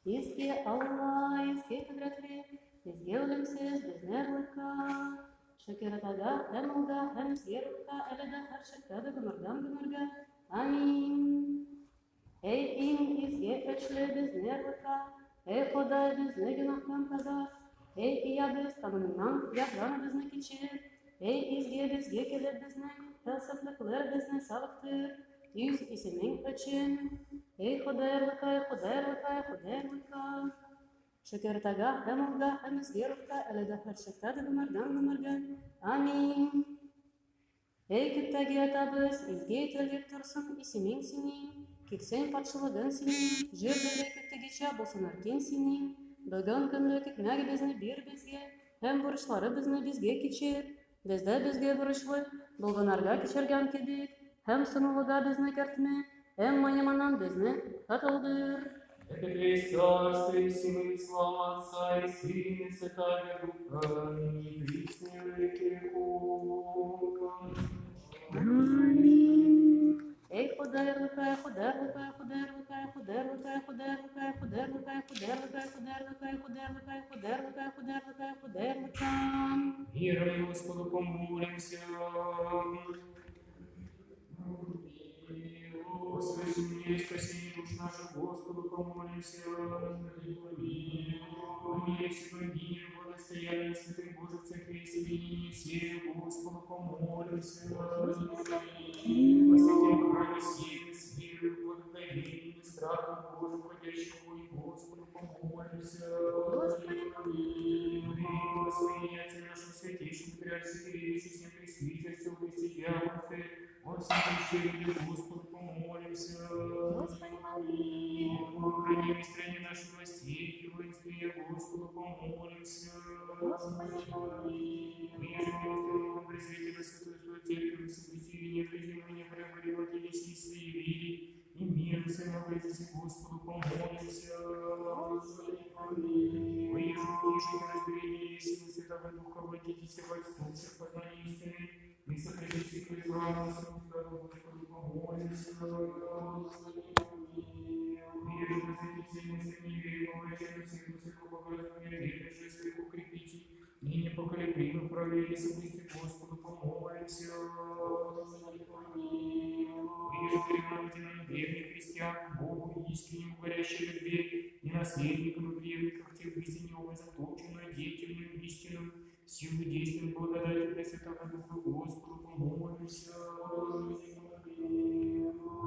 Eski Allah, eski kudretli, eski ölümsüz, biznirlika. Şükür taga, hem ulga, hem siyerlika, elede her şekilde gümürden gümürge. Amin. Ey in eski öçlü biznirlika, ey Kuday bizni günahtan kazar. Ey iya biz tanımından yapranı bizni keçir. Ey izgi bizge gelir bizni, helsizlikler bizni salıktır. Yüz ismin için. Ey Kudaylıka, ey Kudaylıka, ey Kudaylıka. Şükür taga, hem ulga, hem izgirlika, elede her şekilde gümürden gümürge. Amin. Ey küttegi etabız, izgi etelgep tursun, isimin sinin. Kitsen patşılığın sinin, jürdede küttegiçe bolsun erken sinin. Bugün günlük ekmek bizni bir bizge, hem buruşları bizni bizge keçir. Bizde bizge buruşlu, bulgunarga keçirgen kedik, hem sunuluda bizni kertme, hem mayamanan bizni katıldır. Весь Царство и силы и слава Отца и Сына и Святаго Духа, ныне и присно и во веки веков. Ey Kudaylıka, ey Kudaylıka, ey Kudaylıka, ey Kudaylıka, ey Kudaylıka, ey Kudaylıka, ey Kudaylıka, ey Kudaylıka, ey Kudaylıka, ey Kudaylıka, ey Kudaylıka, ей Kudaylıka. Миром Господу помолимся. Господи, мне спасение душ наших, Господу помолимся. Помилуй всего мира, благостояние святых Божьих церквей, соединение всех, Господу помолимся. Посвятим храме силы, с верой, благоговением и страхом Божьим, ходящему и Господу помолимся. Господи, Отце нашим святейшим, преархиерею, всем пресвитерству, Христе Яковле, во всем крещении Господу помолимся. Храни в стране нашей властей, и воинстве Господу помолимся. Ежедневно презрителя Святой Святой Церкви, соблюсти необрежимое, преоборевать и своей вере, и мир всем обратите Господу помолимся. Вы ежедневно разберение силы Святого Духа, обратитесь во всех познание истины, и сохраните христианам, Господу помолимся. Мир посвятите мыслями веры, уважаемым всех высокого богоразумия, веры, жестов укрепите, ныне поколебимы, правили соблюсти Господу помолимся. Вижу пригнавайте нам древних христиан, Богу искреннему горящей любви, и наследникам и преемникам тех истине заточенную, деятельную истину, силу действия благодати Пресвятого Духа Господу помолимся.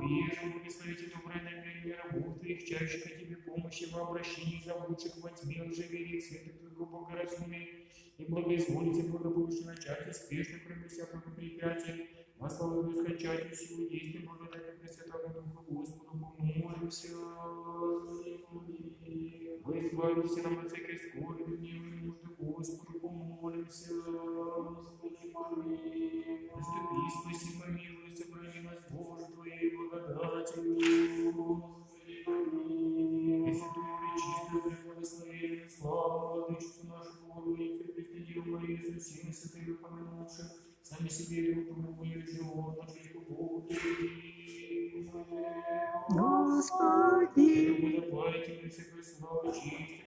Вижу, благословите доброе намерение работ их, чающих о тебе помощи во обращении, заблудших во тьме, лжеверии, света твоего богоразумия, и благоизволите благополучно начать успешно, кроме всякого препятия, во славу бескончательной силы действия благодати Пресвятого Духа Господу помолимся. Вы избавитесь нам от всякой скорби, гнева и нужды Господу помолимся. Наступи, спаси, помилуй, сохрани нас, Боже, Твоей благодатью. Пресвятую, пречистую, благословенную, славу, владычицу нашу, Богородицу, Пресвятую Марию, со всеми святыми помянувших, сами себе друг другу и живот нашей Богу Тебе. Господи, Будоплатите всякой славы, чести,